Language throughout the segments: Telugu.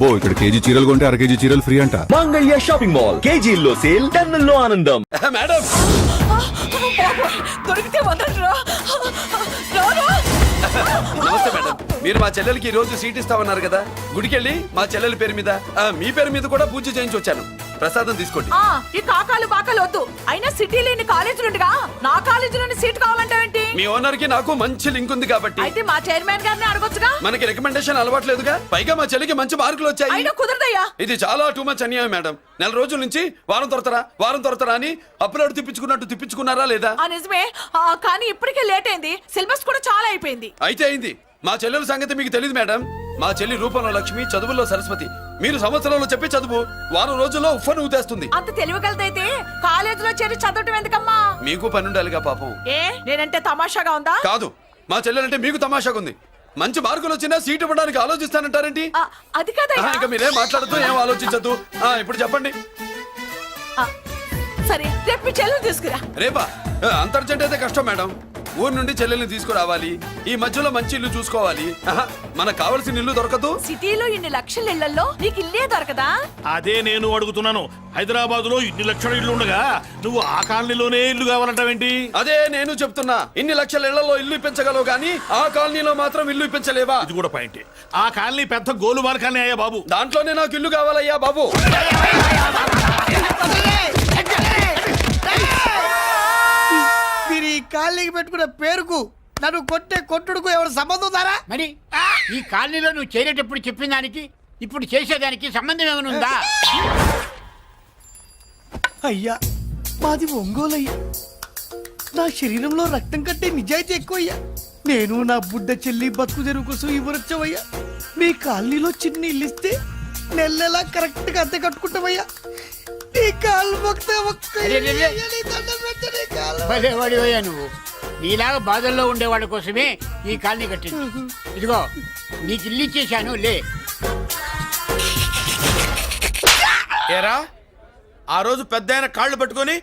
అబ్బో ఇక్కడ కేజీ చీరలు కొంటే అర కేజీ చీరలు ఫ్రీ అంట. మంగళ్య షాపింగ్ మాల్, కేజీల్లో సేల్, టన్నుల్లో ఆనందం. మేడం దొరికితే వదలరా. నమస్తే మేడం. మీరు మా చెల్లెలకి ఈ రోజు సీట్ ఇస్తామన్నారు కదా, గుడికెళ్ళి మా చెల్లెల పేరు మీద మీ పేరు మీద కూడా పూజ చేయించి వచ్చాను. ప్రసాదం తీసుకోండి. ఈ కాకాలు బాకాలు వద్దు. అయినా సిటీలో ఇన్ని కాలేజీలు ఉండగా నా కాలేజీలోని సీట్ కావాలంటావేంటి? మీ ఓనర్ కి నాకు మంచి లింక్ ఉంది కాబట్టి. అయితే మా చైర్మన్ గారిని అడగొచ్చుగా. మనకి రికమెండేషన్ అలవాట్లేదుగా, పైగా మా చెల్లికి మంచి మార్కులు వచ్చాయి. అయినా కుదరదయ్యా. ఇది చాలా టూ మచ్ అన్యాయం మేడం. నెల రోజుల నుంచి వారం తొరతరా అని అప్లోడ్ తిప్పించుకున్నట్టు తిప్పించుకున్నారా లేదా? నిజమే, కానీ ఇప్పటికే లేట్ అయింది. సిలబస్ కూడా చాలా అయిపోయింది. అయితే అయింది. మా చెల్లెల సంగతి మీకు తెలియదు మేడం. మా చెల్లి రూపంలో లక్ష్మి, చదువుల్లో సరస్వతి. మీరు సంవత్సరంలో చెప్పే చదువు వారం రోజుల్లో ఉఫ్ఫను ఊదేస్తుంది. అంత తెలివిగలదైతే కాలేజీలో చేరి చదవటం ఎందుకమ్మా? మీకు పని ఉండాలిగా పాపం. నేనంటే తమాషాగా ఉందా? కాదు, మా చెల్లెలంటే మీకు తమాషాగా ఉంది. మంచి మార్కులు వచ్చినా సీట్ ఇవ్వడానికి ఆలోచిస్తానంటారేంటి? అది కాదయ్యా. ఇంకా మీరేం మాట్లాడుతూ ఏం ఆలోచించద్దు. ఇప్పుడు చెప్పండి. సరే, రేపు మీ చెల్లెలు తీసుకురా. రేపా? అంత అర్జెంట్ అయితే కష్టం మేడం. ఊరు నుండి చెల్లెల్ని తీసుకురావాలి, ఈ మధ్యలో మంచి ఇల్లు చూసుకోవాలి. మనకు కావాల్సిన ఇల్లు దొరకదు. సిటీలో ఇన్ని లక్షల ఇళ్లలో నీకు ఇల్లే దొరకదా? అదే నేను అడుగుతున్నాను. హైదరాబాద్ లో ఇన్ని లక్షల ఇల్లు ఉండగా నువ్వు ఆ కాలనీలోనే ఇల్లు కావాలంటావేంటి? అదే నేను చెప్తున్నా. ఇన్ని లక్షల ఇళ్లలో ఇల్లు ఇప్పించగలవు గానీ ఆ కాలనీలో మాత్రం ఇల్లు ఇప్పించలేవా? ఇది కూడా పాయింట్. ఆ కాలనీ పెద్ద గోలుమార్ కాలనీ అయ్యా బాబు. దాంట్లోనే నాకు ఇల్లు కావాలయ్యా బాబు. మీరు ఈ కాలనీకి పెట్టుకున్న పేరుకు నన్ను కొట్టే కొట్టుడుకు ఎవరు సంబంధం ఉందారా? మరి ఈ కాలనీలో నువ్వు చేరేటప్పుడు చెప్పిన దానికి ఇప్పుడు చేసేదానికి సంబంధం ఏమైనా ఉందా? అయ్యా, మాది ఒంగోలు అయ్యా. నా శరీరంలో రక్తం కట్టే నిజాయితీ ఎక్కువ అయ్యా. నేను నా బుడ్డ చెల్లి బతుకు తెరువు కోసం ఇవ్వరొచ్చావయ్యా. మీ కాలనీలో చిన్న ఇల్లు ఇస్తే నెలలా కరెక్ట్ గా అద్దె కట్టుకుంటామయ్యా. నీ కాలు భలేవాడివయ్యా నువ్వు. నీలాగా బాధల్లో ఉండేవాళ్ళ కోసమే ఈ కాలనీ కట్టింది. ఇదిగో నీకు ఇల్లు ఇచ్చేశాను, లే. ఏరా, ఆ రోజు పెద్ద ఆయన కాళ్ళు పట్టుకొని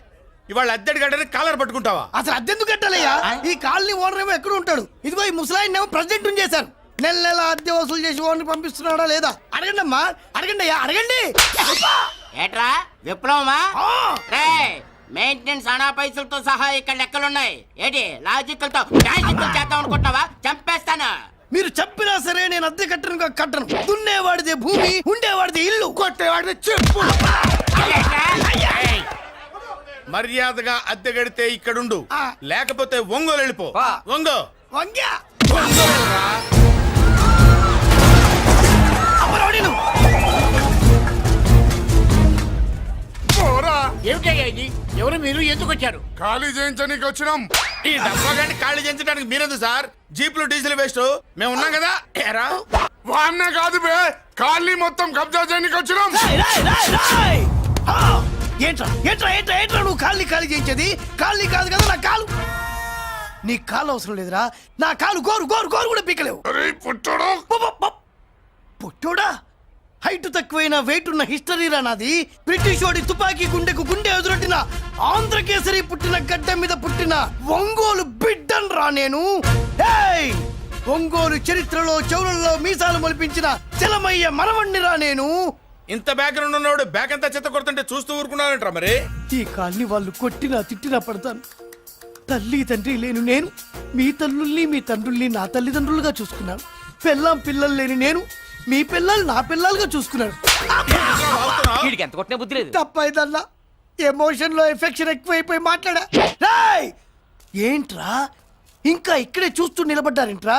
ఇవాళ అద్దెడి గడ్డని కాలర్ పట్టుకుంటావా? అసలు అద్దెందుకు కట్టాలయ్యా? ఈ కాలనీ ఓనర్ ఏమో ఎక్కడ ఉంటాడు? ఇదిగో ఈ ముసలాయిన్ ఏమో ప్రెసిడెంట్ చేశారు. నెల నెల అద్దె వసూలు చేసి ఓనర్ పంపిస్తున్నాడా లేదా అడగండి అమ్మా. అడగండి అయ్యా, అడగండి. ఏట్రా విప్లవమా? మెయింటెనెన్స్ అనా పైసలతో సహా ఇక్కడ లెక్కలున్నాయి. ఏంటి లాజికల్ తో చేద్దాం అనుకుంటావా? చంపేస్తాను. మీరు చెప్పినా సరే నేను అద్దె కట్టను. దున్నేవాడిదే భూమి, ఉండేవాడిదే ఇల్లు, కొట్టేవాడిదే చెప్పు. మర్యాదగా అద్దె గడితే ఇక్కడుండు, లేకపోతే ఒంగోలు వెళ్ళిపో. వంగ్యా ఏమిటయ్యా ఇది? ఎవరు మీరు? ఎందుకు వచ్చారు? ఖాళీ చేయించడానికి వచ్చినాం. ఈ డబ్బా గంట ఖాళీ చేయించడానికి మీరెందు సార్? జీప్లు డీజిల్ వేస్ట్, మేము ఉన్నాం కదా. ఏరా వాన్న కాదు బే, ఖాళీ మొత్తం కబ్జా చేయడానికి వచ్చినాం. ఏంట్రా నువ్వు ఖాళీ చేయించేది? ఖాళీ కాదు కదా నా కాలు. నీ కాలు అవసరం లేదురా, నా కాలు గోరు కూడా పీకలేవు. పుట్టోడా, హైట్ తక్కువైన వెయిట్ ఉన్న హిస్టరీరా నాది. బ్రిటిష్ వాడి తుపాకీ గుండెకు గుండె ఎదురొట్టిన ఆంధ్రకేసరి పుట్టిన గడ్డ మీద పుట్టిన ఒంగోలు బిడ్డన్ రా నేను. ఒంగోలు చరిత్రలో చౌరల్లో మీసాలు మొలిపించిన చలమయ్య మనవణ్ణిరా నేను. ఇంత బ్యాక్గ్రౌండ్ ఉన్నవాడు బ్యాక్ అంతా చెత్త కొడుతుంటే చూస్తూ ఊరుకున్నానంటారా? మరి ఈ కాల్ని వాళ్ళు కొట్టినా తిట్టినా పడతాను. తల్లి తండ్రి లేను నేను మీ తల్లుల్ని మీ తండ్రుల్ని నా తల్లిదండ్రులుగా చూసుకున్నాను. పెళ్ళాం పిల్లలు లేని నేను మీ పిల్లలు నా పిల్లలుగా చూసుకున్నాను. తప్పైదల్లా ఎమోషన్ లో ఎఫెక్షన్ ఎక్కువైపోయి మాట్లాడా. ఏంట్రా ఇంకా ఇక్కడే చూస్తూ నిలబడ్డారేంట్రా?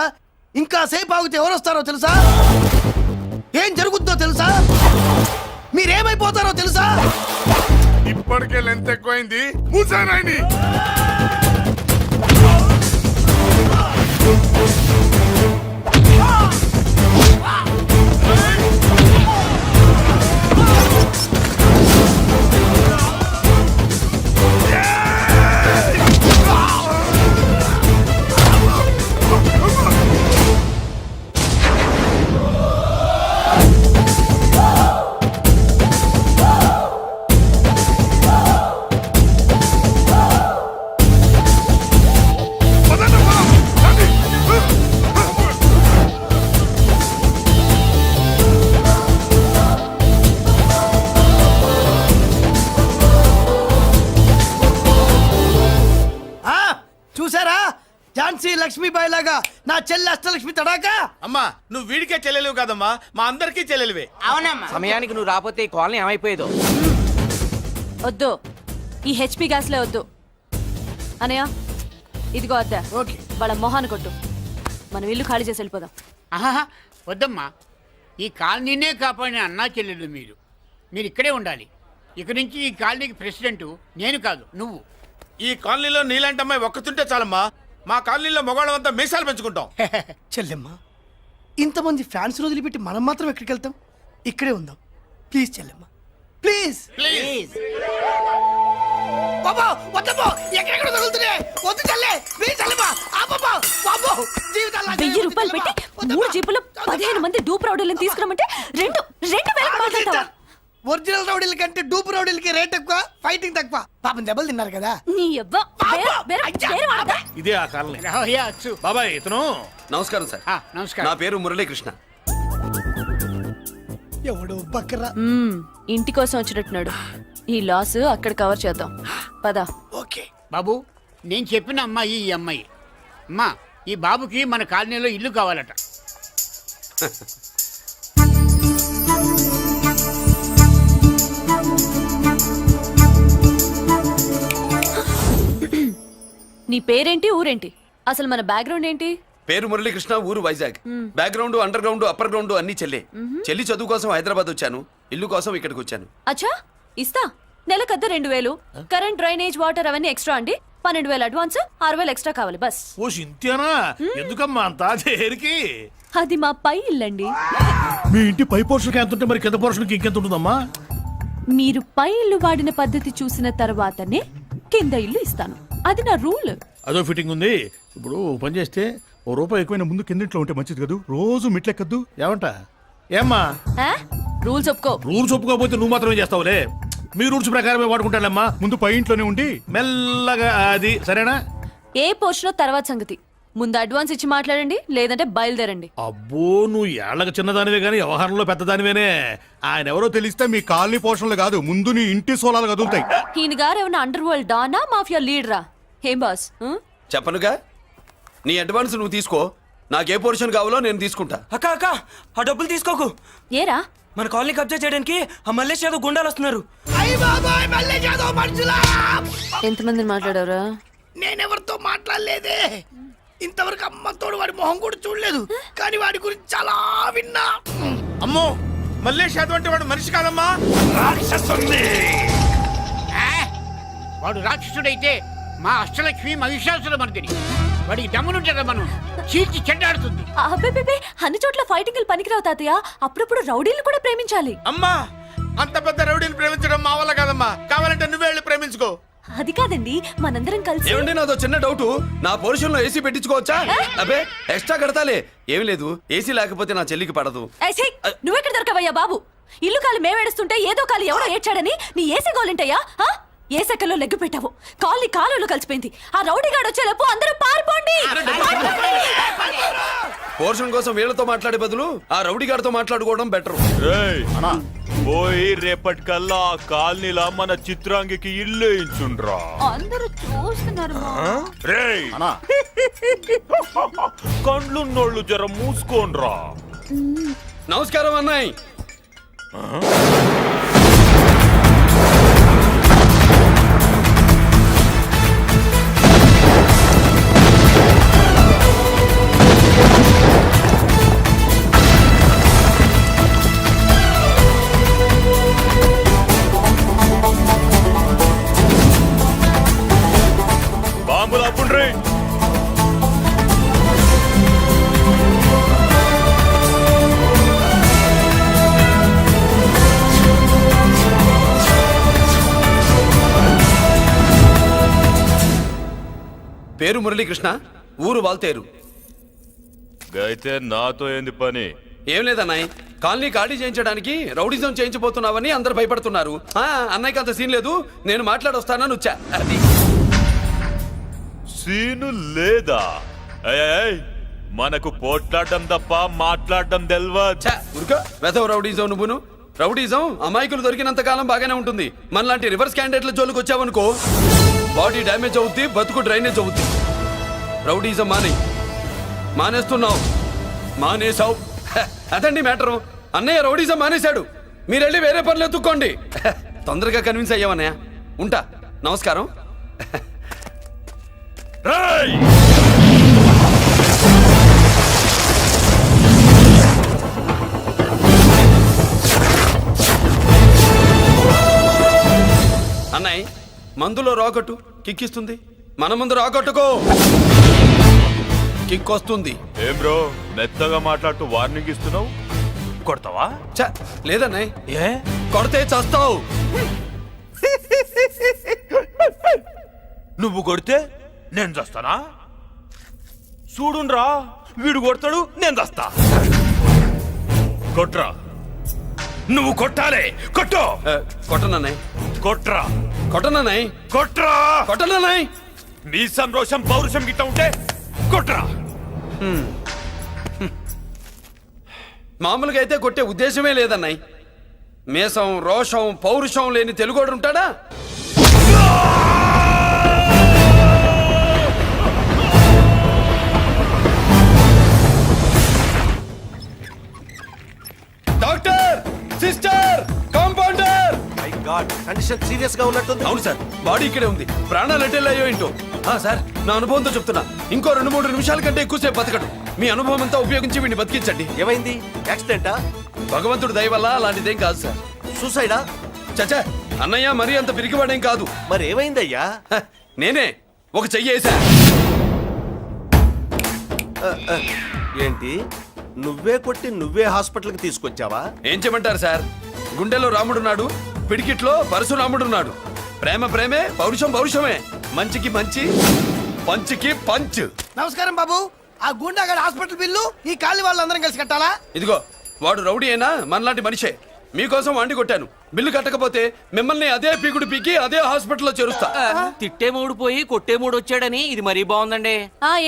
ఇంకా సేపు ఆగితే ఎవరు వస్తారో తెలుసా? ఏం జరుగుద్దో తెలుసా? మీరేమైపోతారో తెలుసా? ఇప్పటికే లెంత్ ఎక్కువైంది. మూసానాయని లక్ష్మీబాయి లాగా నా చెల్లి అష్టలక్ష్మి తడాకా. అమ్మా నువ్వు వీడికే చెల్లెలివి కాదమ్మా మా అందరికీ చెల్లెలివే. అవునమ్మా. సమయానికి నువ్వు రాకపోతే ఈ కాలనీ ఏమైపోయేదో. వద్దు, ఈ హెచ్పి గ్యాస్లే వద్దు. అనయ్య ఇదిగో అద్దా, ఓకే. వాళ్ళ మొహాన్ని కొట్టు. మనం ఇల్లు ఖాళీ చేసి వెళ్ళిపోదాం. ఆహా, వద్దమ్మా. ఈ కాలనీనే కాపాడిన అన్నా చెల్లెలు మీరు. మీరు ఇక్కడే ఉండాలి. ఇక నుంచి ఈ కాలనీకి ప్రెసిడెంట్ నేను కాదు, నువ్వు. ఈ కాలనీలో నీలాంటి అమ్మాయి ఒక్కతుంటే చాలమ్మా. మా కాలనీలో మగవాళ్ళంతా మీసాలు పెంచుకుంటాం. చెల్లెమ్మ, ఇంతమంది ఫ్యాన్స్ వదిలిపెట్టి మనం మాత్రం ఎక్కడికి వెళ్తాం? ఇక్కడే ఉందాం ప్లీజ్ చెల్లెమ్మ, ప్లీజ్. ప్లీజ్. బాబా వద్దమ్మా, ఎక్కడెక్కడ తగులుతున్నాయి, వద్దు చెల్లె, ప్లీజ్ చెల్లెమ్మ. ఆపమ్మా, బాబు, జీవితాల్లో 1000 రూపాయలు పెట్టి 3 జీపులు 15 మంది డూప్ రౌడీలను తీసుకురమ్మంటే 2,000 మాట్లాడతావా? ఒరిజినల్ రౌడీల కంటే డూప్ రౌడీలకి రేట్ ఎక్కువ, ఫైటింగ్ తక్కువ. పాపం దెబ్బలు తిన్నారు కదా. నీ అబ్బా వేరే వాడదా? ఇదే ఆ కాలనీ. రావయ్యా, అచ్చు. బాబాయ్ ఇతను. నమస్కారం సార్. నమస్కారం. నా పేరు మురళీకృష్ణ. ఎవడు బక్కరా. ఇంటి కోసం వచ్చినట్టున్నాడు. ఈ లాస్ అక్కడ కవర్ చేద్దాం, పదా. ఓకే బాబు, నేను చెప్పిన అమ్మాయి ఈ అమ్మాయి. అమ్మా, ఈ బాబుకి మన కాలనీలో ఇల్లు కావాలట. నీ పేరేంటి, ఊరేంటి, అసలు మన బ్యాక్గ్రౌండ్ ఏంటి? పేరు మురళీకృష్ణ, ఊరు Vizag. Background, under ground, upper ground అన్ని చెల్లి. చెల్లి చదువు కోసం హైదరాబాద్ వచ్చాను, ఇల్లు కోసం ఇక్కడికి వచ్చాను. అచ్చా, ఇస్తా. నెలకద్ద 2000, కరెంట్, డ్రైనేజ్, వాటర్ అవన్నీ ఎక్స్ట్రా అండి. 12,000 అడ్వాన్స్, 6,000 ఎక్స్ట్రా కావాలి బస్. ఓ సింత్యానా, ఎందుకమ్మా అంత దేనికి? అది మా పై ఇల్లండి. మీ ఇంటి పై పోర్షన్కి ఎంత ఉంటే మరి కింద పోర్షన్కి ఇంకెంత ఉంటుందమ్మా? మీరు పై ఇల్లు వాడిన పద్ధతి చూసిన తర్వాతనే కింద ఇల్లు ఇస్తాను. అది నా రూల్. అదో ఫిట్టింగ్ ఉంది. ఇప్పుడు ఓ పని చేస్తే ₹1 ఎక్కువైనా ముందు కిందింట్లో ఉంటే మంచిది కదూ, రోజు మెట్లెక్కద్దు. ఏమంట? ఏమ్మా రూల్స్ ఒప్పుకో. రూల్స్ ఒప్పుకోకపోతే నువ్వు మాత్రమే చేస్తావులే. మీ రూల్స్ ప్రకారమే వాడుకుంటానమ్మా. ముందు పై ఇంట్లోనే ఉండి మెల్లగా, అది సరేనా? ఏ పోర్షన్ తర్వాత సంగతి. ముందు అడ్వాన్స్ ఇచ్చి మాట్లాడండి, లేదంటే బయలుదేరండి. అబ్బో, నువ్వు ఏళ్ళకి చిన్నదానివే కానీ వ్యవహారంలో పెద్దదానివేనే. ఆయన ఎవరో తెలిస్తే మీ కాలనీ పోషణలు కాదు, ముందు నీ ఇంటి సోలాలు కదులుతాయి. ఈయన గారు ఏమన్నా అండర్ వరల్డ్ డానా, మాఫియా లీడరా? ఏం బాస్? చెప్పనుగా, నీ అడ్వాన్స్ నువ్వు తీసుకో. నాకే పోర్షన్ కావాలో నేను తీసుకుంటా. అక్క అక్క, ఆ డబ్బులు తీసుకోకు. ఏరా? మన కాలనీ కబ్జా చేయడానికి ఆ మల్లేష్ యాదవ్ గుండాలు వస్తున్నారు. అయ్య బాబాయ్, మళ్ళీ చదువు మనుషులా. ఎంతమందిని మాట్లాడారా? నేనెవరితో మాట్లాడలేదే. ఇంతవరకు అమ్మతోడు వాడి మొహం కూడా చూడలేదు, కానీ వాడి గురించి చాలా విన్నా. అమ్మో, మల్లేష్ యాదవ్ అంటే వాడు మనిషి కాదమ్మా, రాక్షసుని. వాడు రాక్షసుడైతే మా అష్టలక్ష్మి మహిషాసుల మర్దిని. వాడికి దమ్మునుంటారా మనం చీల్చి చెడ్డాడుతుంది. అబ్బే, అన్ని చోట్ల ఫైటింగ్ పనికిరావు తాతయ్య. అప్పుడప్పుడు రౌడీలు కూడా ప్రేమించాలి. అమ్మా, అంత పెద్ద రౌడీని ప్రేమించడం మా వల్ల కాదమ్మా. కావాలంటే నువ్వే వెళ్ళి ప్రేమించుకో. అది కాదండి, మనందరం కలిసి. ఏమండి, నాదో చిన్న డౌట్. నా పోర్షన్ లో ఏసీ పెట్టించుకోవచ్చా? అబ్బే, ఎక్స్ట్రా కడతాలే. ఏమి లేదు, ఏసీ లేకపోతే నా చెల్లికి పడదు. నువ్వెక్కడ దొరకవయ్యా బాబు? ఇల్లు కాలు మేమేడుస్తుంటే ఏదో కాలు ఎవరో ఏడ్చాడని నీ ఏసీ గోలింటయ్యా? ఏ సెకల్లో లెగ్గు పెట్టావు? కాలి కాలులో కలిసిపోయింది. ఆ రౌడీ గాడు వచ్చేలోపు అందరూ పారిపోండి. పోర్షన్ కోసం వీళ్ళతో మాట్లాడే బదులు ఆ రౌడీ గారితో మాట్లాడుకోవడం బెటర్. పోయి రేపటికల్లా ఆ కాలనీలా మన చిత్రాంగికి ఇల్లు ఇచ్చుండ్రా. అందరూ చూస్తున్నారు. రేయ్, కండ్లున్నోళ్ళు జర మూసుకోండ్రా. నమస్కారం అన్నాయ్. బాంబులు అప్పుండ్రీ. పేరు మురళీకృష్ణ, ఊరు వాల్తేరు. అయితే నాతో ఏంది పని? ఏం లేదన్నాయ్, కాలనీ ఖాళీ చేయించడానికి రౌడిజం చేయించబోతున్నావని అందరు భయపడుతున్నారు. అన్నయ్యకి అంత సీన్ లేదు, నేను మాట్లాడొస్తానని వచ్చా. అది సీను లేదా? ఏయ్, మనకు పోట్లాడడం తప్ప మాట్లాడడం తెల్వా. వెధవ రౌడీజం నువ్వును. రౌడీజం అమాయకులు దొరికినంత కాలం బాగానే ఉంటుంది. మనలాంటి రివర్స్ క్యాండిడేట్ల జోలికి వచ్చావనుకో, బాడీ డ్యామేజ్ అవుద్ది, బతుకు డ్రైనేజ్ అవుద్ది. రౌడీజం మాని మానేస్తున్నావు. మానేసావు. అదండి మ్యాటరు. అన్నయ్య రౌడీజం మానేశాడు. మీరెళ్ళి వేరే పనులు ఎత్తుక్కోండి. తొందరగా కన్విన్స్ అయ్యావన్నయ్య. ఉంటా. నమస్కారం. రేయ్! అన్నయ్య మందులో రాగొట్టు కిక్కిస్తుంది. మన ముందు రాగొట్టుకో, కిక్ వస్తుంది. ఏం బ్రో మెత్తగా మాట్లాడుతూ వార్నింగ్ ఇస్తున్నావు? కొడతావా? ఛ, లేదన్నయ్య. ఏ కొడితే చస్తావు. నువ్వు కొడితే నేను చస్తానా? చూడుండ్రా, వీడు కొడతాడు, నేను చస్తా. కొట్రా, నువ్వు కొట్టాలి. కొట్టు. కొట్టనన్నయ్య. కొట్రా, కొట్టనన్నయ్య. కొట్రా, కొట్టనన్నయ్య. నీ సంతోషం పౌరుషం గిట్ట ఉంటే కొట్రా. మామూలుగా అయితే కొట్టే ఉద్దేశమే లేదన్నయ్య. మేషం రోషం పౌరుషం లేని తెలుగోడు ఉంటాడా? Doctor, sister, compounder. Condition serious గా ఉన్నట్టుంది. అవును సార్, బాడీ ఇక్కడే ఉంది. ప్రాణాలు ఎట్టెళ్ళాయో ఏంటో. సార్, నా అనుభవంతో చెప్తున్నా, ఇంకో 2-3 నిమిషాల కంటే ఎక్కువసేపు బతకడు. మీ అనుభవం అంతా ఉపయోగించి వీడిని బతికించండి. ఏమైంది? యాక్సిడెంటా? భగవంతుడు దయ వల్ల అలాంటిదేం కాదు సార్. సూసైడా? చచ్చా, అన్నయ్య మరీ అంత పిరికివాడేం కాదు. మరి ఏమైందయ్యా? నేనే ఒక చెయ్యేసా. ఏంటి, నువ్వే కొట్టి నువ్వే హాస్పిటల్కి తీసుకొచ్చావా? ఏం చేయమంటారు సార్, గుండెలో రాముడున్నాడు, పిడికిట్లో పరశురాముడున్నాడు. ప్రేమ ప్రేమే, పౌరుషం పౌరుషమే. మంచికి మంచి, పంచికి పంచ్. నమస్కారం బాబు. ఆ గుండాగడ్ హాస్పిటల్ బిల్లు ఈ కాలి వాళ్ళందరం కలిసి కట్టాలా? ఇదిగో, వాడు రౌడీ అయినా మనలాంటి మనిషే. మీకోసం వండి కొట్టాను. బిల్లు కట్టకపోతే మిమ్మల్ని అదే పీకుడు పీకి అదే హాస్పిటల్లో చేరుస్తా. తిట్టే మూడు పోయి కొట్టే మూడు వచ్చాడని ఇది మరీ బాగుందండి.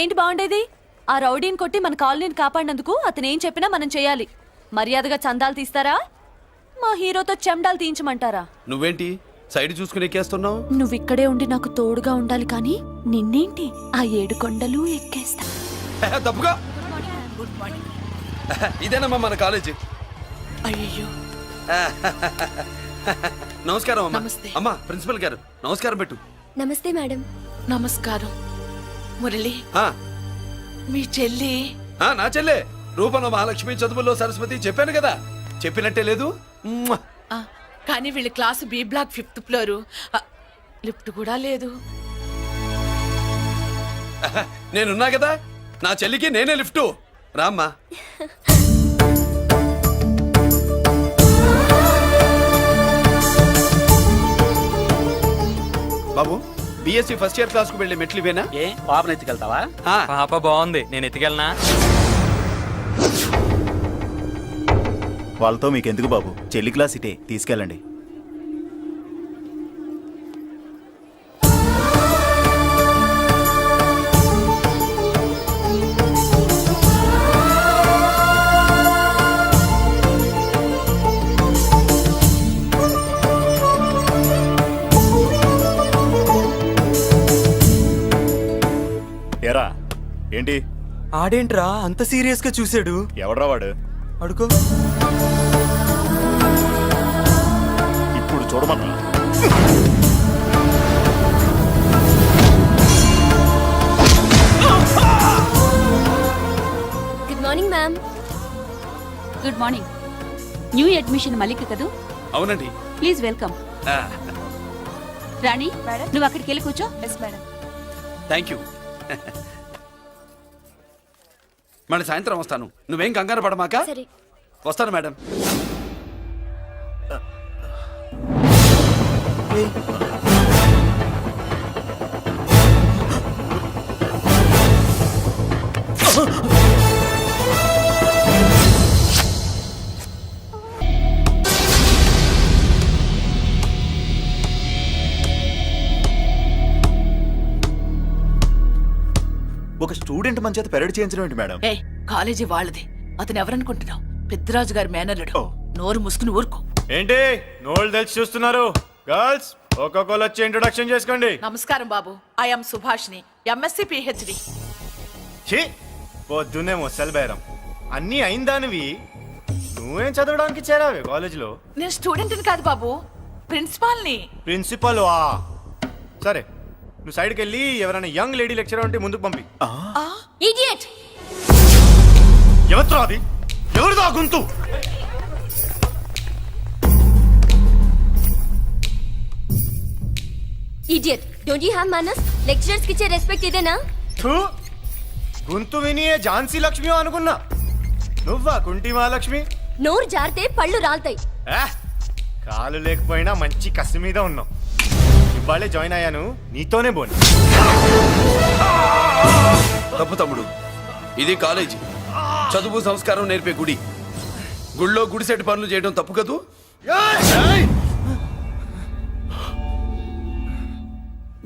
ఏంటి బాగుండేది? ఆ రౌడీని కొట్టి మన కాలనీని కాపాడినందుకు అతను ఏం చెప్పినా మనం చేయాలి. మర్యాదగా చందాలు తీస్తారా, మా హీరోతో చెండాలు తీయించమంటారా? నువ్వేంటి సైడ్ చూసుకుని ఎక్కేస్తున్నావు? నువ్విక్కడే ఉండి నాకు తోడుగా ఉండాలి కానీ నిన్నేంటి ఆ 7 కొండలు ఎక్కేస్తా. తప్పుగా. ఇదేనమ్మా మన కాలేజీ. అయ్యో, నమస్కారం అమ్మా. నమస్తే. అమ్మా, ప్రిన్సిపల్ గారు నమస్కారం పెట్టు. నమస్తే మేడం. నమస్కారం. మురళి, ఆ, మీ చెల్లి నా చెల్లె రూపంలో మహాలక్ష్మి, చదువుల్లో సరస్వతి. చెప్పాను కదా, చెప్పినట్టే లేదు. మ్మ్. కానీ వీళ్ళ class B block 5th floor. Lift కూడా లేదు. నేనున్నా కదా, నా చెల్లికి నేనే లిఫ్ట్. రామ్మా. బాబు, బిఎస్సి ఫస్ట్ ఇయర్ క్లాస్ కు వెళ్ళి మెట్లు ఇవేనా? ఏ పాపను ఎత్తుకెళ్తావా? పాప బాగుంది, నేను ఎత్తుకెళ్ళనా? వాళ్ళతో మీకెందుకు బాబు, చెల్లి క్లాస్ ఇటే, తీసుకెళ్ళండి. ఏరా ఏంటి? ఆడేంట్రా అంత సీరియస్ గా చూసాడు? ఎవడ్రా వాడు? అడుకో. ఇప్పుడు చూడమన్నా. Good morning ma'am. Good morning. New admission Mallika కదూ? అవునండి. Please welcome. ఆ, రాణి, నువ్వు అక్కడికి వెళ్ళి కూర్చో. Thank you. మళ్ళీ సాయంత్రం వస్తాను. నువ్వేం కంగారు పడమాక. వస్తాను మేడం. ఒక స్టూడెంట్ మన చేత పెరడ్ చేయించడం ఏంటి మేడం? కాలేజీ వాళ్ళది. అతను ఎవరనుకుంటున్నావు? పెద్దరాజు గారి మేనల్లుడు. నోరు ముసుకుని ఊరుకో. ఏంటి నోళ్ళు తెచ్చి చూస్తున్నారు? గర్ల్స్ ఒక్కొక్కరు వచ్చి ఇంట్రొడక్షన్ చేసుకోండి. నమస్కారం బాబు. I'm Subhashini, MSc PhD. పొద్దున్నే ముసలి బేరం అన్నీ అయిందానివి నువ్వేం చదవడానికి చేరావే కాలేజీలో నేను స్టూడెంట్ని కాదు బాబు, ప్రిన్సిపాల్ని. ప్రిన్సిపల్ సరే నువ్వు సైడ్కి వెళ్ళి ఎవరైనా యంగ్ లేడీ లెక్చరర్ ఉంటే ముందుకు పంపి. ఇడియట్! ఎవరితో అది? ఎవరిదో ఆ గొంతు? ఇడియట్! డోంట్ యు హావ్ మనస్? లెక్చరర్స్ కి ఇచ్చే రెస్పెక్ట్ ఇదేనా? థూ! గొంతు విని ఏ ఝాన్సీ లక్ష్మి అనుకున్నా, నువ్వా కుంటి మహాలక్ష్మి? నోరు జారితే పళ్ళు రాల్తాయి. కాలు లేకపోయినా మంచి కసి మీద ఉన్నావు. ఇవాళే జాయిన్ అయ్యాను, నీతోనే బోని. తప్పు తమ్ముడు, ఇది కాలేజీ, చదువు సంస్కారం నేర్పే గుడి. గుళ్ళో గుడిసెట్టి పనులు చేయడం తప్పు కదూ?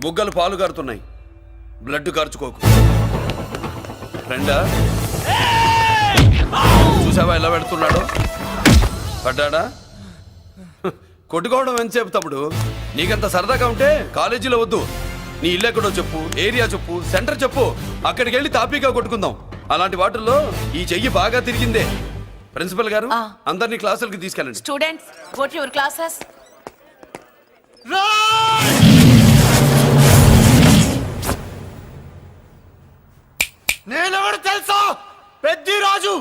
బుగ్గలు పాలు గారుతున్నాయి, బ్లడ్ కార్చుకోకు. ఫ్రెండా, చూసావా ఎలా పెడుతున్నాడో? పడ్డాడా? కొట్టుకోవడం ఎంతసేపు తమ్ముడు? నీకంత సరదాగా ఉంటే కాలేజీలో వద్దు. నీ ఇల్లు ఎక్కడో చెప్పు, ఏరియా చెప్పు, సెంటర్ చెప్పు, అక్కడికి వెళ్ళి తాపీగా కొట్టుకుందాం. అలాంటి వాటిల్లో ఈ చెయ్యి బాగా తిరిగిందే. ప్రిన్సిపల్ గారు, అందరినీ క్లాసులకి తీసుకెళ్ళండి. Students, go to your classes. నేనెవరు తెలుసా? పెద్దిరాజు,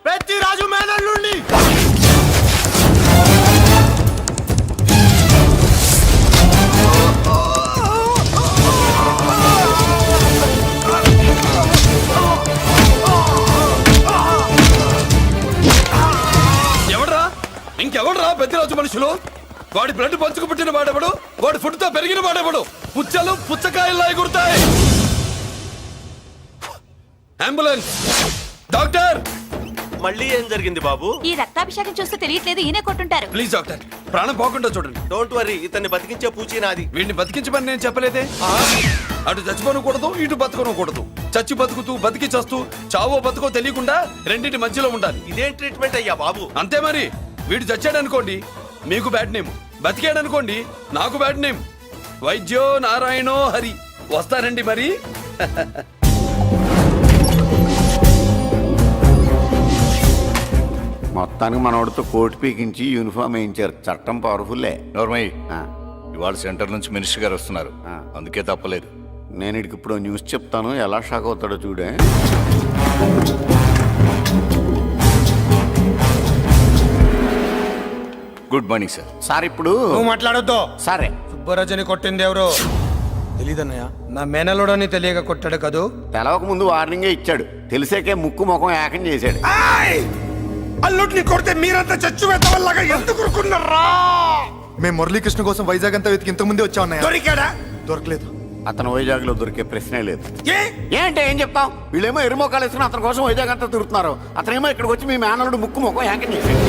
పెద్దిరాజు మేనల్లుండి. ఎవడ్రా? ఇంకెవడ్రా పెద్దిరాజు మనుషులు? వాడి బ్లడ్ పంచుకు పుట్టిన వాడెవడు? వాడి ఫుడ్ తో పెరిగిన వాడెవడు? పుచ్చలు పుచ్చకాయల్లా ఎగురుతాయి. అంబులెన్స్! డాక్టర్! మళ్ళీ ఏం జరిగింది బాబు? ఈ రక్తాభిషేకం చూస్తే తెలియట్లేదు, ఈయనే కొట్టుంటారు. ప్లీజ్ డాక్టర్, ప్రాణం పోకుండా చూడండి. డోంట్ వరీ, ఇతన్ని బతికించే పూచి నాది. వీడిని బతికించమని నేను చెప్పలేదే. అటు చచ్చిపోనకూడదు, ఇటు బతకనకూడదు. చచ్చి బతుకుతూ, బతికి చస్తూ, చావో బతుకో తెలియకుండా రెండింటి మధ్యలో ఉండాలి. ఇదేం ట్రీట్మెంట్ అయ్యా బాబు? అంతే మరి. వీడు చచ్చాడనుకోండి, మీకు బ్యాడ్ నేమ్. బతికాడనుకోండి, నాకు బ్యాడ్ నేమ్. వైద్యో నారాయణో హరి. వస్తారండి మరి. మొత్తానికి మనోడితో కోట్ పీకించి యూనిఫామ్ వేయించారు. చట్టం పవర్ఫుల్లే. నోర్మయ్య, ఇవాళ సెంటర్ నుంచి మినిస్టర్ గారు వస్తున్నారు, అందుకే తప్పలేదు. నేను ఇడికి ఇప్పుడు న్యూస్ చెప్తాను, ఎలా షాక్ అవుతాడో చూడే. Good morning sir. సార్ ఇప్పుడు నువ్వు మాట్లాడొద్దు. సరే, సుబ్బరాజుని కొట్టింది ఎవరు? తెలీదన్నయ్య, నా మేనలోడని తెలియక కొట్టాడు కదూ. తెలవక ముందు వార్నింగే ఇచ్చాడు, తెలిసాకే ముక్కు ముఖం ఏకం చేశాడు. అల్లుడిని కొడితే మీరంతా చచ్చు వెతవల్లాగా ఎందుకు ఊరుకున్నారా? మేము మురళీకృష్ణ కోసం వైజాగ్ అంతా వెతికి ఇంతకు ముందే వచ్చా ఉన్నాయా? దొరికాడా? దొరకలేదు. అతను వైజాగ్ లో దొరికే ప్రశ్నే లేదు. ఏ? ఏంటే ఏం చెప్తాం? వీళ్ళేమో ఎరుమోకాలు వేసుకుని అతని కోసం వైజాగ్ అంతా తిరుగుతున్నారు. అతనేమో ఇక్కడికి వచ్చి మీ మేనలుడు ముక్కు ముఖం ఏకం చేశాడు.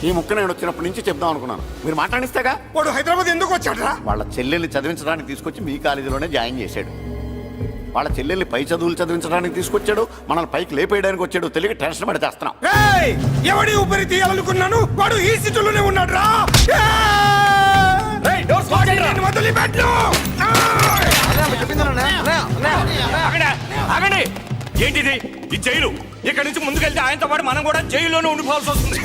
ఈ ముక్క నేను వచ్చినప్పటి నుంచి చెప్దాం అనుకున్నాను, మీరు మాట్లాడిస్తేగా. వాడు హైదరాబాద్ ఎందుకు వచ్చాడరా? వాళ్ళ చెల్లెల్ని చదివించడానికి తీసుకొచ్చి మీ కాలేజీలోనే జాయిన్ చేశాడు. వాళ్ళ చెల్లెల్ని పై చదువులు చదివించడానికి తీసుకొచ్చాడు, మనల్ని పైకి లేపేయడానికి వచ్చాడు. తెలియక టెన్షన్ పడి చేస్తున్నాం. ఎవడి ఊపిరి తీయాలనుకున్నాను, వాడు ఈ సిటీలోనే ఉన్నాడు రా. ఆగండి! ఏంటిది? ఈ జైలు. ఇక్కడి నుంచి ముందుకెళ్తే ఆయనతో పాటు మనం కూడా జైల్లోనే ఉండిపోవాల్సి వస్తుంది.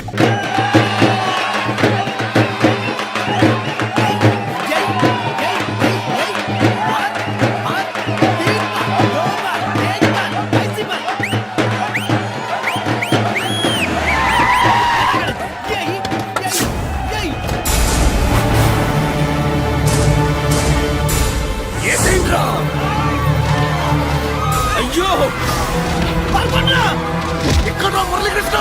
అయ్యో, ఇక్కడ మురళీకృష్ణ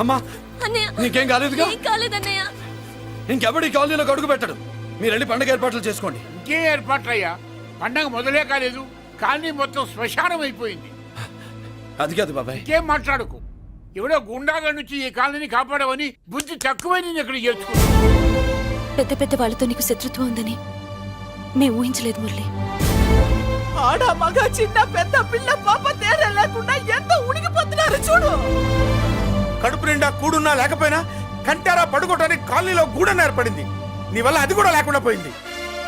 అమ్మా అన్నయ్య నీకేం కాలేదుగా? ఏం కాలేదన్నయ్య. ఇంకెవడి కాలనీలో అడుగు పెట్టడు. మీరు వెళ్ళి పండుగ ఏర్పాట్లు చేసుకోండి. ఇంకే ఏర్పాట్లయ్యా, పండగ మొదలే కాలేదు, కాలనీ మొత్తం శ్మశానం అయిపోయింది. అది కాదు బాబాయ్. ఇంకేం మాట్లాడుకు. ఎవడో గుండాగా నుంచి ఈ కాలనీని కాపాడవని బుద్ధి తక్కువై నేను ఇక్కడ చేర్చుకున్నాను. పెద్ద పెద్ద వాళ్ళతో నీకు శత్రుత్వం ఉందని మేము ఊహించలేదు మురళి. ఆడ మగ చిన్న పెద్ద పిల్ల పాప తేడా లేకుండా ఎంత ఉడికిపోతున్నారు చూడు. కడుపు నిండా కూడున్నా లేకపోయినా కంటారా పడుకోవటానికి కాలనీలో గూడన ఏర్పడింది. నీ వల్ల అది కూడా లేకుండా పోయింది.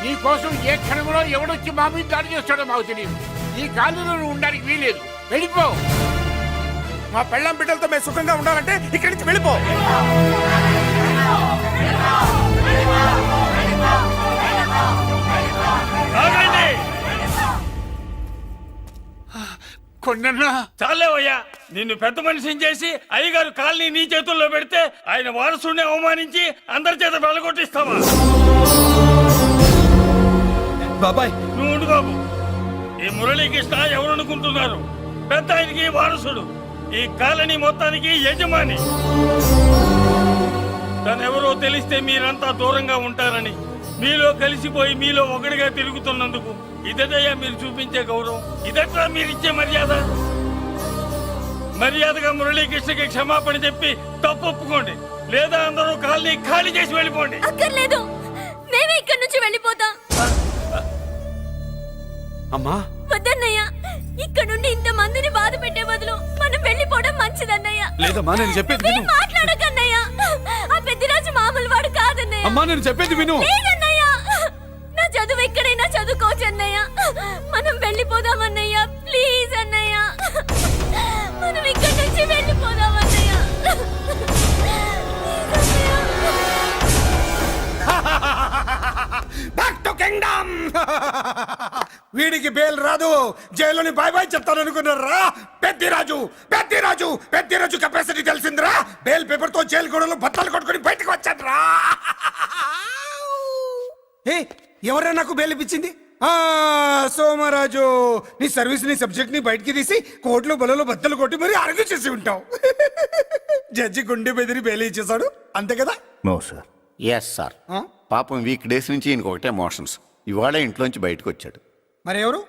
నీ కోసం ఏ క్షణంలో ఎవడొచ్చి మా మీద దాడి చేస్తాడో మాకు తెలియదు. ఈ కాలనీలో నువ్వు ఉండడానికి వీలేదు. వెళ్ళిపో. మా పెళ్ళం బిడ్డలతో మేము సుఖంగా ఉండాలంటే ఇక్కడి నుంచి వెళ్ళిపో. కొండన్నా చాలేవయ్యా, నిన్ను పెద్ద మనిషిని చేసి అయ్యగారు కాలనీ నీ చేతుల్లో పెడితే ఆయన వారసుని అవమానించి అందరి చేత వెళ్ళగొట్టిస్తావా? బాబాయ్ నువ్వు ఉండు బాబు. ఈ మురళీకృష్ణ ఎవరు అనుకుంటున్నారు? పెద్ద ఆయనకి వారసుడు, ఈ కాలనీ మొత్తానికి యజమాని. తనెవరో తెలిస్తే మీరంతా దూరంగా ఉంటారని మీలో కలిసిపోయి మీలో ఒకటిగా తిరుగుతున్నందుకు ఇదటయ్యా మీరు చూపించే గౌరవం, ఇదట్లా మీరు ఇచ్చే మర్యాద. మర్యాదగా మురళీకృష్ణకి క్షమాపణ చెప్పి తప్పు ఒప్పుకోండి, లేదా అందరూ కాలనీ ఖాళీ చేసి వెళ్ళిపోండి. అక్కర్లేదు, మేమే ఇక్కడి నుంచి వెళ్ళిపోతాం. అమ్మా వద్దన్నయ్య, ఇక్కడ నుండి ఇంత మందిని బాధ పెట్టే బదులు మనం వెళ్ళిపోవడం మంచిదన్నయ్య. లేదమ్మా, నేను చెప్పేది విను. మాట్లాడకన్నయ్య, ఆ పెద్దిరాజు మామూలు వాడు కాదన్నయ్య. అమ్మా నేను చెప్పేది విను. లేదన్నయ్య, నా చదువు ఎక్కడైనా చదువుకోవచ్చు అన్నయ్య. మనం వెళ్ళిపోదామన్నయ్య, ప్లీజ్ అన్నయ్య. మనం ఇక్కడి నుంచి వెళ్ళిపోదామన్నయ్య. Back to kingdom. వీడికి బేల్ రాదు, జైల్లోని బాయ్ బాయ్ చెప్తాను అనుకున్నారా? పెద్దిరాజు పెద్దిరాజు పెద్దిరాజు కెపాసిటీ తెలిసిందిరా. బేల్ పేపర్ తో జైలు గోడలు బట్టలు కొట్టుకుని బయటకు వచ్చాడ్రా. ఎవరా నాకు బేల్ ఇప్పించింది? సోమరాజు, నీ సర్వీస్ నీ సబ్జెక్ట్ ని బయటికి తీసి కోట్లు బలలో బద్దలు కొట్టి మరి అరుగు చేసి ఉంటావు. జడ్జి గుండె బెదిరి బేలు ఇచ్చేసాడు, అంతే కదా? No sir. Yes sir. పాపం వీక్ డేస్ నుంచి ఈయనకు ఒకటే ఎమోషన్స్. ఇవాళ ఇంట్లోంచి బయటకు వచ్చాడు. మరి ఎవరు?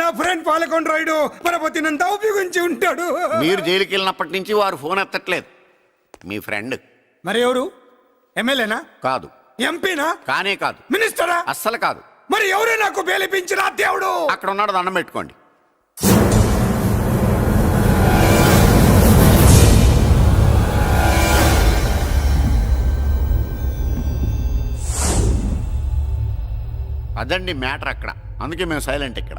నా ఫ్రెండ్ పాలకొండ రాయుడు పరపతినంతా ఉపయోగించి ఉంటాడు. మీరు జైలుకి వెళ్ళినప్పటి నుంచి వారు ఫోన్ ఎత్తట్లేదు. మీ ఫ్రెండ్. మరి ఎవరు? ఎమ్మెల్యేనా? కాదు. ఎంపీనా? కానే కాదు. మినిస్టరా? అస్సలు కాదు. మరి ఎవరే నాకు బేలిపించిన దేవుడు? అక్కడ ఉన్నాడు, దండం పెట్టుకోండి. అదండి మ్యాటర్ అక్కడ. అందుకే మేము సైలెంట్ ఇక్కడ.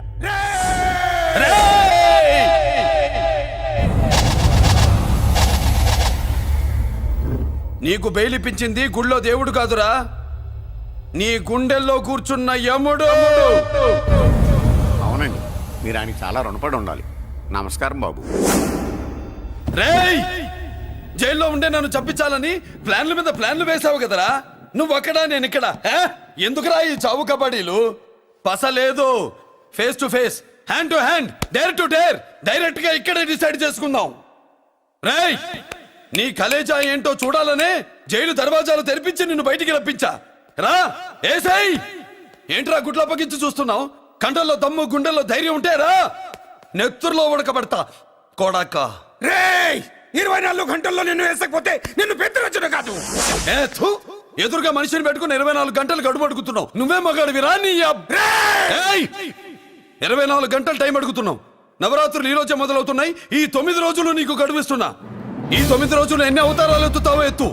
నీకు బెయిలిపించింది గుళ్ళో దేవుడు కాదురా, నీ గుండెల్లో కూర్చున్న యముడు. అవునండి, మీరు ఆయనకి చాలా రుణపడి ఉండాలి. నమస్కారం బాబు. రేయ్, జైల్లో ఉండే నన్ను చంపించాలని ప్లాన్ల మీద ప్లాన్లు వేసావు కదరా. నువ్వు అక్కడ నేను ఇక్కడ. ఎందుకురా ఈ చావు కబడ్డీలు? పసలేదు. Face to face, hand to hand, dare to dare, direct గా ఇక్కడే డిసైడ్ చేసుకుందాం. రేయ్, నీ కలేజా ఏంటో చూడాలనే జైలు దర్వాజాలు తెరిపించి నిన్ను బయటికి రప్పించా. రా ఏసై. ఏంట్రా గుడ్ల పగించి చూస్తున్నావు? కండల్లో దమ్ము గుండెల్లో ధైర్యం ఉంటే రా, నెత్తురులో ఉడకబడతా కొడాక. రేయ్, 24 గంటల్లో నిన్ను వేసకపోతే నిన్ను పెద్దరచ్చుడు కాదు. ఎదురుగా మనిషిని పెట్టుకుని 24 గంటలు గడుపు అడుగుతున్నావు. నువ్వే మగాడివిరా నీ 24 గంటలు టైం అడుగుతున్నావు. నవరాత్రులు ఈ రోజే మొదలవుతున్నాయి. ఈ 9 రోజులు నీకు గడువిస్తున్నా. ఈ 9 రోజులు ఎన్ని అవతారాలు ఎత్తుతావో ఎత్తు.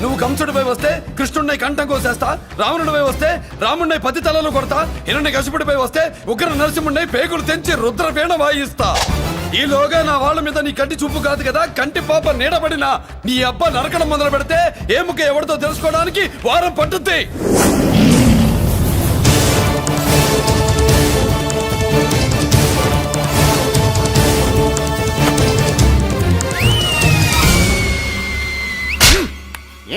నువ్వు కంసుడిపై వస్తే కృష్ణుడిని కంఠం కోసేస్తా, రావణుడిపై వస్తే రాముడిని 10 తలలు కొడతా, హిరణ్యకశిపుడిపై వస్తే ఉగ్ర నరసింహుడిని పేగులు తెంచి రుద్రపేణ వాయిస్తా. ఈలోగా నా వాళ్ళ మీద నీ కంటి చూపు కాదు కదా, కంటి పాప నీడబడిన నీ అబ్బ నరకడం మొదలు పెడితే ఏముక ఎవరితో తెలుసుకోవడానికి వారం పట్టుద్ది.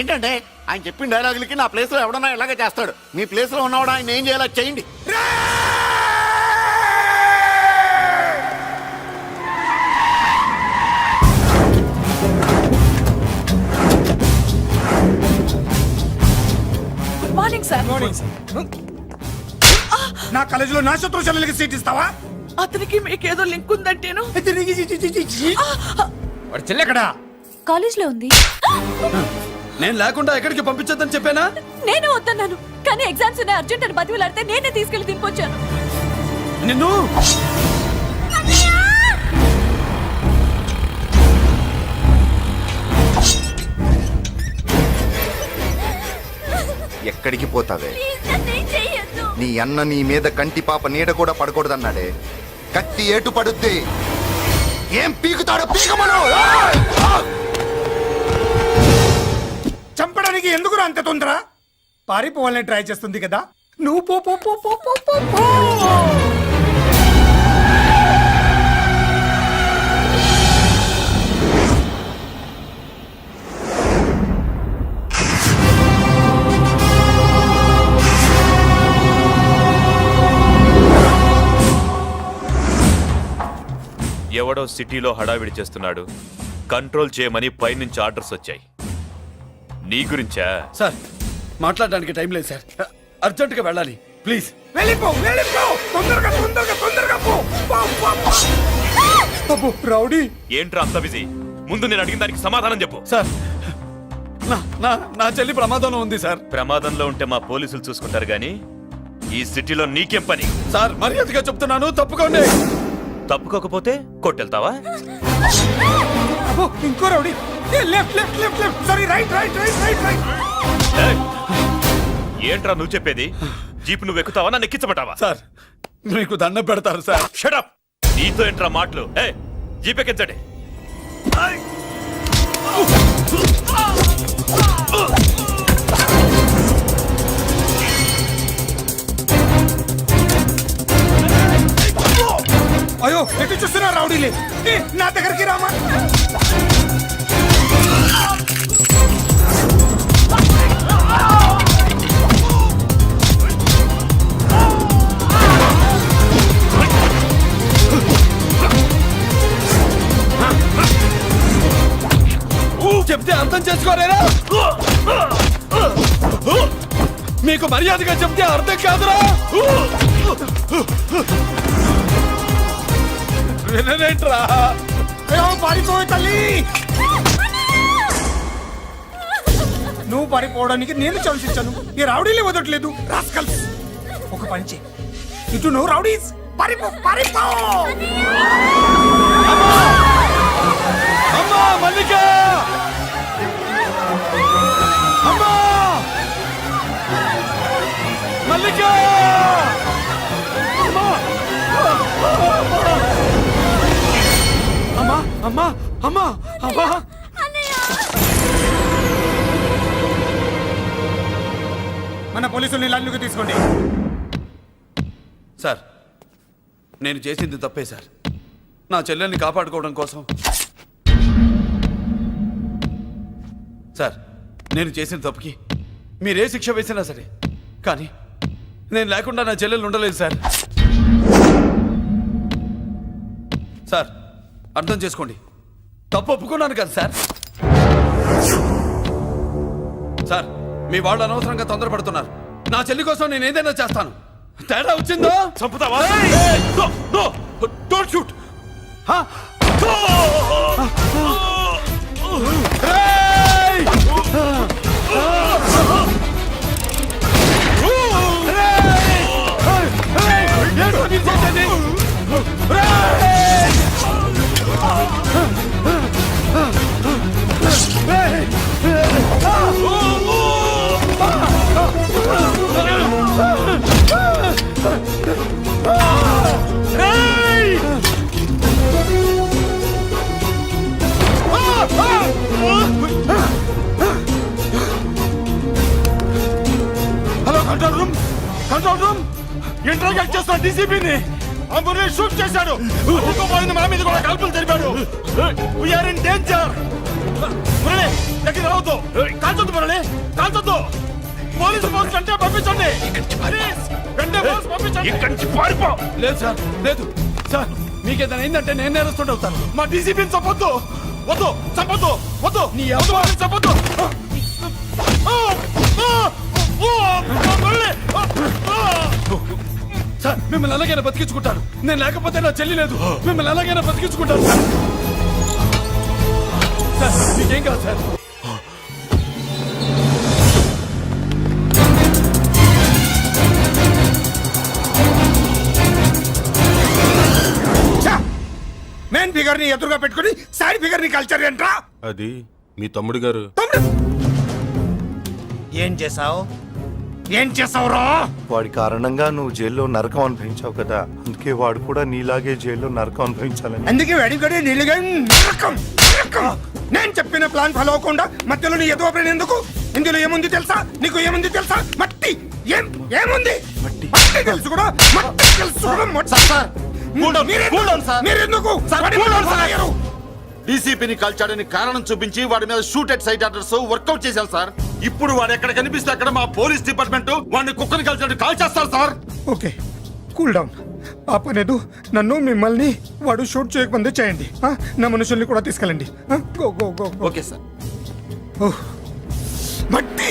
ఏంటంటే ఆయన చెప్పిన డైలాగులకి నా ప్లేస్ లో ఎవడన్నా ఇలాగే చేస్తాడు. మీ ప్లేస్ లో ఉన్నవాడు ఆయన ఏం చేయాలో చేయండి. రాని. నా కాలేజీలో నా శత్రు చెల్లెలకి సీట్ ఇస్తావా? అతనికి మీకేదో లింక్ ఉందంటేను. వాడి చెల్లెక్కడా? కాలేజ్ లో ఉంది. నేను లేకుండా ఎక్కడికి పంపించొద్దని చెప్పానా? నేను వద్దన్నాను, కానీ ఎగ్జామ్స్ ఉన్నాయి అర్జెంట్ అని బతిలాడితే నేనే తీసుకెళ్లి దింపొచ్చాను. నిన్ను ఎక్కడికి పోతావే? నీ అన్న నీ మీద కంటి పాప నీడ కూడా పడకూడదన్నాడే. కత్తి ఏటు పడుద్ది. ఏం పీకుతాడో పీకమను. చంపడానికి ఎందుకు అంత తొందర? పారిపోవాలని ట్రై చేస్తుంది కదా. నువ్వు పో పో పో పో పో పో పో. ఎవడో సిటీలో హడావిడి చేస్తున్నాడు, కంట్రోల్ చేయమని పైనుంచి ఆర్డర్స్ వచ్చాయి. నీ గురించా? సార్ మాట్లాడడానికి టైం లేదు సార్, అర్జెంటుగా వెళ్ళాలి ప్లీజ్. వెళ్ళిపో వెళ్ళిపో, తొందరగా తొందరగా తొందరగా పో. పో, పో, పో. అబ్బో, రౌడీ. ఏంట్రా అంత బిజీ? ముందు నేను అడిగిన దానికి సమాధానం చెప్పు. సార్ నా చెల్లి ప్రమాదంలో ఉంది సార్. ప్రమాదంలో ఉంటే మా పోలీసులు చూసుకుంటారు గాని ఈ సిటీలో నీకేం పని? సార్ మర్యాదగా చెప్తున్నాను, తప్పుకోండి. తప్పుకోకపోతే కొట్టెళ్తావా? అబ్బో, ఇంకో rowdy. Left left left left, sorry right right right right right. ఏయ్! ఏంట్రా నువ్వు చెప్పేది? జీప్ నువ్వు ఎక్కుతావా, నన్ను ఎక్కించమంటావా? సార్ మీకు దండం పెడతారు సార్. షటప్! నీతో ఏంట్రా మాటలు? జీప్ ఎక్కించండి. అయ్యో, ఎటు చూస్తున్నా రౌడీలే. నా దగ్గరికి రామా. చెప్తే అర్థం చేసుకోలేరా? మీకు మర్యాదగా చెప్తే అర్థం కాదురా? వినరేంట్రా? పారిపోయి తల్లి. నువ్వు పారిపోవడానికి నేను ఛాన్స్ ఇచ్చాను. ఈ రౌడీలే వదట్లేదు. రాస్కల్స్. ఒక పని చేయి, ఇటు నువ్వు రౌడీస్ పారిపో పారిపో. అమ్మా మల్లిక! అమ్మా మల్లిక! అమ్మా అమ్మా అమ్మా అమ్మా! మన పోలీసుల్ని లైన్లోకి తీసుకోండి. సార్ నేను చేసింది తప్పే సార్. నా చెల్లెల్ని కాపాడుకోవడం కోసం సార్ నేను చేసిన తప్పుకి మీరే శిక్ష వేసినా సరే, కానీ నేను లేకుండా నా చెల్లెలు ఉండలేదు సార్. సార్ అర్థం చేసుకోండి, తప్పు ఒప్పుకున్నాను కదా సార్. సార్ మీ వాళ్ళు అనవసరంగా తొందరపడుతున్నారు. నా చెల్లి కోసం నేను ఏదైనా చేస్తాను. తేడా వచ్చిందో చంపుతావా? Don't shoot. Hello control room, control room. Interrogate చేస్తున్న డీసీపీని అంబులెన్స్ షూట్ చేశాడు. ఇంకోపోయింది, మన మీద కూడా కాల్పులు జరిపాడు. We are in danger. మురళి దగ్గర రావద్దు, కాల్చొద్దు మురళి, కాల్చొద్దు. పోలీసు ఫోర్స్ అంటే పంపించండి. వెంటనే ఫోర్స్ పంపించండి. ఇక్కడి నుంచి పారిపో. లేదు సార్, లేదు సార్. మీకేదైనా అయిందంటే నేను నేరస్తుంటే అవుతాను. మా డీసీపీని చంపొద్దు. వద్దు, చంపొద్దు, వద్దు. నీ ఎవరు వాళ్ళని చంపొద్దు. సార్ మిమ్మల్ని ఎలాగైనా బతికించుకుంటాను. నేను లేకపోతే నా చెల్లి లేదు. మిమ్మల్ని ఎలాగైనా బతికించుకుంటాను సార్. సార్ మీకేం కాదు సార్. మెయిన్ ఫిగర్ ని ఎదురుగా పెట్టుకుని సైడ్ ఫిగర్ ని కల్చర్ ఏంట్రా? అది మీ తమ్ముడు గారు. ఏం చేసావు? ఏం చేసావురా? వాడి కారణంగా నువ్వు జైల్లో నరకం అనుభవించావు కదా, అందుకే వాడు కూడా నీలాగే జైల్లో నరకం అనుభవించాలని. అందుకే వెడిగడి నీళ్ళగా నరకం నరకం. నేను చెప్పిన ప్లాన్ ఫాలో అవ్వకుండా మధ్యలో నీ ఎదువ ప్లాన్ ఎందుకు? ఇందులో ఏముంది తెలుసా? నీకు ఏముంది తెలుసా? మట్టి. ఏముంది? మట్టి తెలుసు కూడా, మట్టి తెలుసు కూడా. మీరెందుకు డీసీపీని కాల్చాడని కారణం చూపించి వాడి మీద shoot at sight orders work out చేశాం సార్. ఇప్పుడు వాడు ఎక్కడ కనిపిస్తే అక్కడ మా పోలీస్ డిపార్ట్మెంట్ వాడిని కుక్కని కాల్చాడు కాల్ చేస్తారు సార్. Okay cool down. ఆ పనేదు నన్ను మిమ్మల్ని వాడు షూట్ చేయకముందే చేయండి. నా మనుషుల్ని కూడా తీసుకెళ్ళండి. Go go go. Okay sir. మట్టి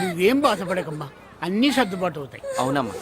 నువ్వేం బాధపడకమ్మా, అన్నీ సర్దుబాటు అవుతాయి. అవునమ్మా.